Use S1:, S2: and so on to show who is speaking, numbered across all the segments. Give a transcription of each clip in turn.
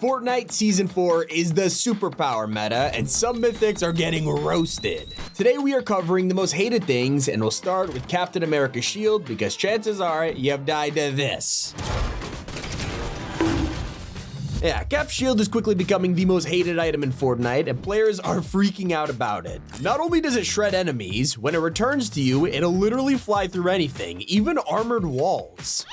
S1: Fortnite Season 4 is the superpower meta, and some mythics are getting roasted. Today we are covering the most hated things, and we'll start with Captain America's shield because chances are you have died to this. Yeah, Cap's shield is quickly becoming the most hated item in Fortnite, and players are freaking out about it. Not only does it shred enemies, when it returns to you, it'll literally fly through anything, even armored walls.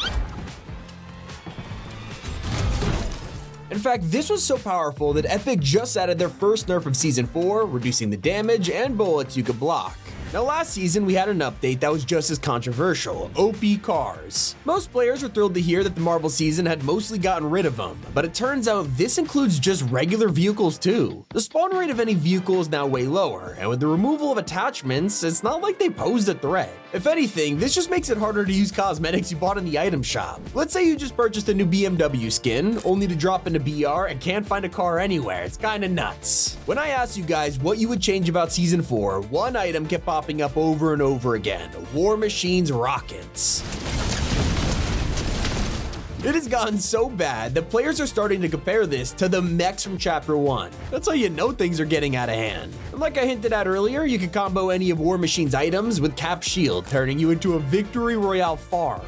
S1: In fact, this was so powerful that Epic just added their first nerf of Season 4, reducing the damage and bullets you could block. Now last season we had an update that was just as controversial, OP cars. Most players were thrilled to hear that the Marvel season had mostly gotten rid of them, but it turns out this includes just regular vehicles too. The spawn rate of any vehicle is now way lower, and with the removal of attachments, it's not like they posed a threat. If anything, this just makes it harder to use cosmetics you bought in the item shop. Let's say you just purchased a new BMW skin, only to drop into BR and can't find a car anywhere. It's kinda nuts. When I asked you guys what you would change about Season 4, one item kept popping up over and over again: War Machine's rockets. It has gotten so bad that players are starting to compare this to the mechs from Chapter 1. That's how you know things are getting out of hand. And like I hinted at earlier, you can combo any of War Machine's items with Cap's shield, turning you into a Victory Royale farm.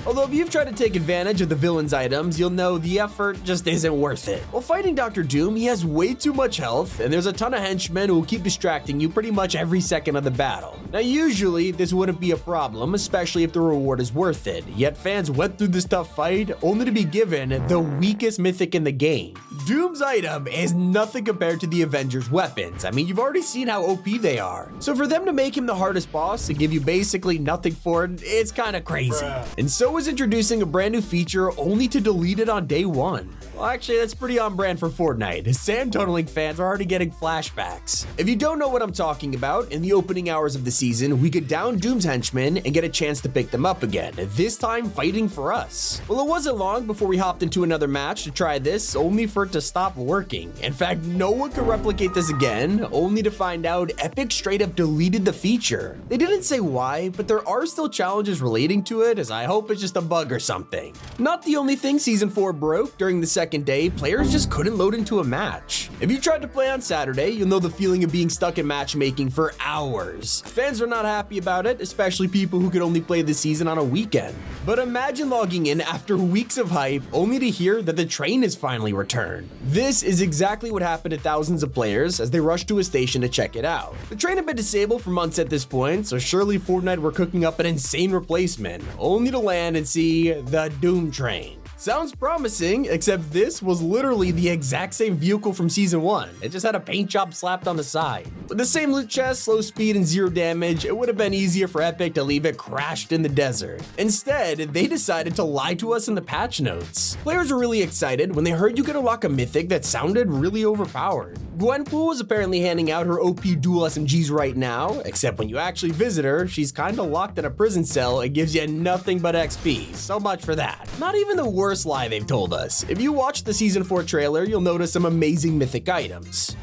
S1: Although if you've tried to take advantage of the villain's items, you'll know the effort just isn't worth it. While fighting Dr. Doom, he has way too much health, and there's a ton of henchmen who will keep distracting you pretty much every second of the battle. Now usually, this wouldn't be a problem, especially if the reward is worth it, yet fans went through this tough fight only to be given the weakest mythic in the game. Doom's item is nothing compared to the Avengers' weapons. I mean, you've already seen how OP they are. So for them to make him the hardest boss and give you basically nothing for it, it's kinda crazy. And so is introducing a brand new feature only to delete it on day one. Well, actually, that's pretty on brand for Fortnite. Sand tunneling fans are already getting flashbacks. If you don't know what I'm talking about, in the opening hours of the season, we could down Doom's henchmen and get a chance to pick them up again, this time fighting for us. Well, it wasn't long before we hopped into another match to try this, only for it to stop working. In fact, no one could replicate this again, only to find out Epic straight up deleted the feature. They didn't say why, but there are still challenges relating to it, as I hope it's just a bug or something. Not the only thing Season 4 broke. During the second day, players just couldn't load into a match. If you tried to play on Saturday, you'll know the feeling of being stuck in matchmaking for hours. Fans are not happy about it, especially people who could only play the season on a weekend. But imagine logging in after weeks of hype only to hear that the train is finally returned. This is exactly what happened to thousands of players as they rushed to a station to check it out. The train had been disabled for months at this point, so surely Fortnite were cooking up an insane replacement, only to land and see the Doom train. Sounds promising, except this was literally the exact same vehicle from Season 1. It just had a paint job slapped on the side. With the same loot chest, slow speed, and zero damage, it would have been easier for Epic to leave it crashed in the desert. Instead, they decided to lie to us in the patch notes. Players were really excited when they heard you could unlock a mythic that sounded really overpowered. Gwenpool is apparently handing out her OP dual SMGs right now, except when you actually visit her, she's kinda locked in a prison cell and gives you nothing but XP. So much for that. Not even the worst lie they've told us. If you watch the Season 4 trailer, you'll notice some amazing mythic items.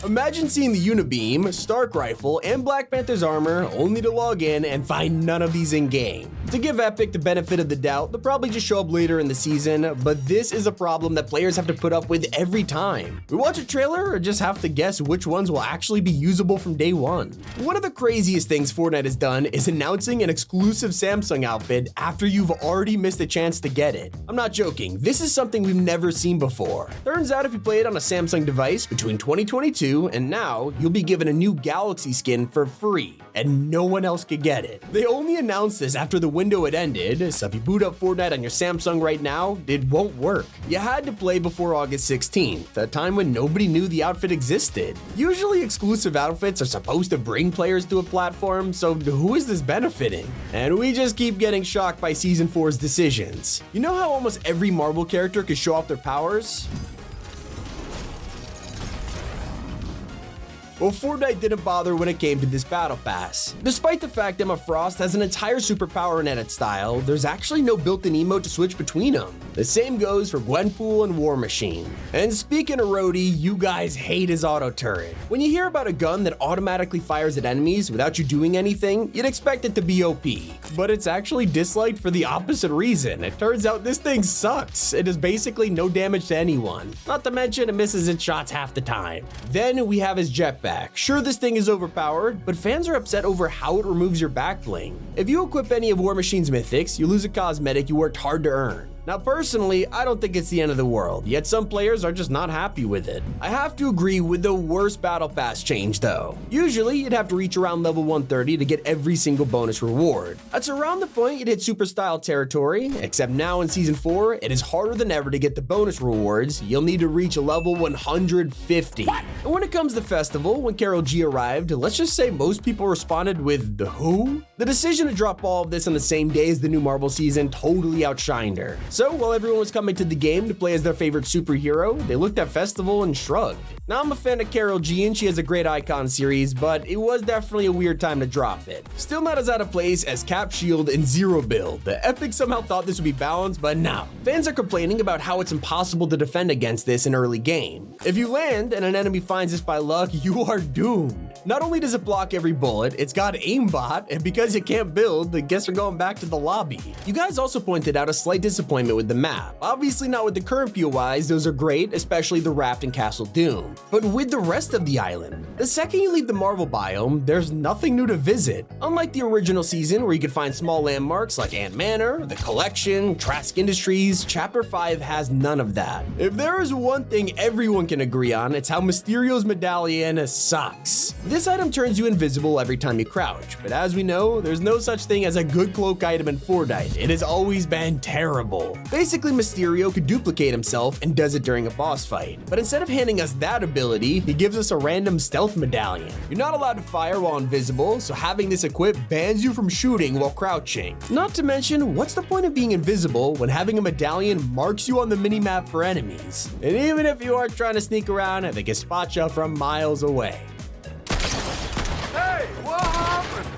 S1: Imagine seeing the Unibeam, Stark Rifle, and Black Panther's armor only to log in and find none of these in-game. To give Epic the benefit of the doubt, they'll probably just show up later in the season, but this is a problem that players have to put up with every time. We watch a trailer or just have to guess which ones will actually be usable from day one. One of the craziest things Fortnite has done is announcing an exclusive Samsung outfit after you've already missed a chance to get it. I'm not joking, this is something we've never seen before. Turns out if you play it on a Samsung device between 2022 and now, you'll be given a new Galaxy skin for free, and no one else could get it. They only announced this after the window had ended, so if you boot up Fortnite on your Samsung right now, it won't work. You had to play before August 16th, a time when nobody knew the outfit existed. Usually exclusive outfits are supposed to bring players to a platform, so who is this benefiting? And we just keep getting shocked by Season 4's decisions. You know how almost every Marvel character could show off their powers? Well, Fortnite didn't bother when it came to this battle pass. Despite the fact Emma Frost has an entire superpower and edit style, there's actually no built-in emote to switch between them. The same goes for Gwenpool and War Machine. And speaking of Rhodey, you guys hate his auto turret. When you hear about a gun that automatically fires at enemies without you doing anything, you'd expect it to be OP. But it's actually disliked for the opposite reason. It turns out this thing sucks. It does basically no damage to anyone. Not to mention it misses its shots half the time. Then we have his jetpack. Sure, this thing is overpowered, but fans are upset over how it removes your back bling. If you equip any of War Machine's mythics, you lose a cosmetic you worked hard to earn. Now personally, I don't think it's the end of the world, yet some players are just not happy with it. I have to agree with the worst battle pass change though. Usually you'd have to reach around level 130 to get every single bonus reward. That's around the point you'd hit super style territory, except now in season 4, it is harder than ever to get the bonus rewards. You'll need to reach level 150. And when it comes to festival, when Karol G arrived, let's just say most people responded with the who? The decision to drop all of this on the same day as the new Marvel season totally outshined her. So while everyone was coming to the game to play as their favorite superhero, they looked at Festival and shrugged. Now I'm a fan of Karol G and she has a great icon series, but it was definitely a weird time to drop it. Still not as out of place as Cap Shield and Zero Build. The Epic somehow thought this would be balanced, but no. Fans are complaining about how it's impossible to defend against this in early game. If you land and an enemy finds this by luck, you are doomed. Not only does it block every bullet, it's got aimbot, and because you can't build, I guess you're going back to the lobby. You guys also pointed out a slight disappointment with the map. Obviously not with the current POIs, those are great, especially the Raft and Castle Doom. But with the rest of the island, the second you leave the Marvel biome, there's nothing new to visit. Unlike the original season where you could find small landmarks like Ant Manor, the Collection, Trask Industries, Chapter 5 has none of that. If there is one thing everyone can agree on, it's how Mysterio's medallion sucks. This item turns you invisible every time you crouch, but as we know, there's no such thing as a good cloak item in Fortnite. It has always been terrible. Basically, Mysterio could duplicate himself and does it during a boss fight, but instead of handing us that ability, he gives us a random stealth medallion. You're not allowed to fire while invisible, so having this equipped bans you from shooting while crouching. Not to mention, what's the point of being invisible when having a medallion marks you on the minimap for enemies? And even if you are trying to sneak around, they can spot you from miles away.
S2: Hey, what happened?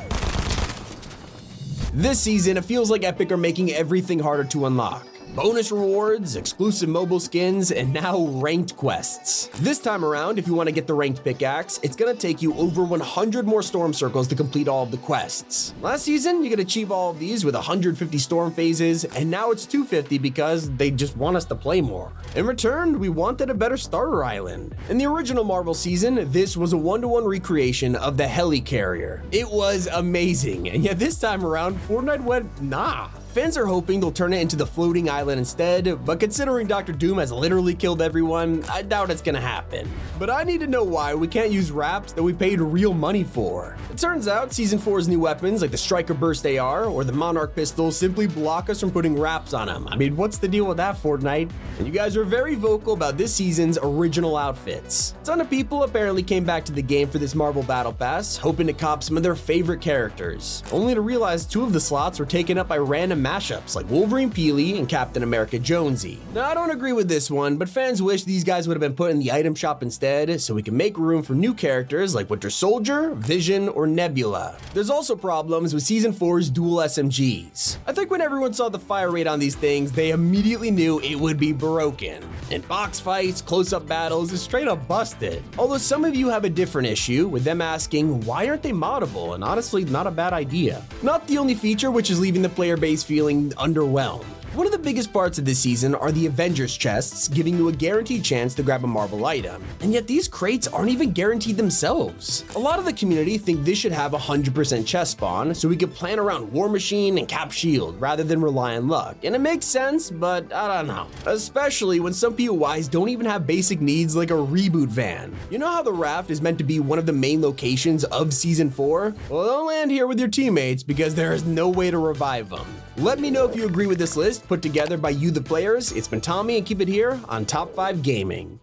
S1: This season, it feels like Epic are making everything harder to unlock. Bonus rewards, exclusive mobile skins, and now ranked quests. This time around, if you want to get the ranked pickaxe, it's gonna take you over 100 more storm circles to complete all of the quests. Last season, you could achieve all of these with 150 storm phases, and now it's 250 because they just want us to play more. In return, we wanted a better starter island. In the original Marvel season, this was a 1-to-1 recreation of the Helicarrier. It was amazing, and yet this time around, Fortnite went nah. Fans are hoping they'll turn it into the floating island instead, but considering Dr. Doom has literally killed everyone, I doubt it's gonna happen. But I need to know why we can't use wraps that we paid real money for. It turns out Season 4's new weapons like the Striker Burst AR or the Monarch pistol simply block us from putting wraps on them. I mean, what's the deal with that, Fortnite? And you guys were very vocal about this season's original outfits. A ton of people apparently came back to the game for this Marvel Battle Pass, hoping to cop some of their favorite characters, only to realize 2 of the slots were taken up by random mashups like Wolverine Peely and Captain America Jonesy. Now, I don't agree with this one, but fans wish these guys would have been put in the item shop instead so we can make room for new characters like Winter Soldier, Vision, or Nebula. There's also problems with Season 4's dual SMGs. I think when everyone saw the fire rate on these things, they immediately knew it would be broken. In box fights, close-up battles, it's straight up busted. Although some of you have a different issue, with them asking why aren't they moddable, and honestly, not a bad idea. Not the only feature which is leaving the player base feeling underwhelmed. One of the biggest parts of this season are the Avengers chests, giving you a guaranteed chance to grab a Marvel item. And yet these crates aren't even guaranteed themselves. A lot of the community think this should have 100% chest spawn, so we could plan around War Machine and Cap Shield rather than rely on luck. And it makes sense, but I don't know. Especially when some POIs don't even have basic needs like a reboot van. You know how the Raft is meant to be one of the main locations of Season 4? Well, don't land here with your teammates because there is no way to revive them. Let me know if you agree with this list put together by you the players. It's been Tommy and keep it here on Top 5 Gaming.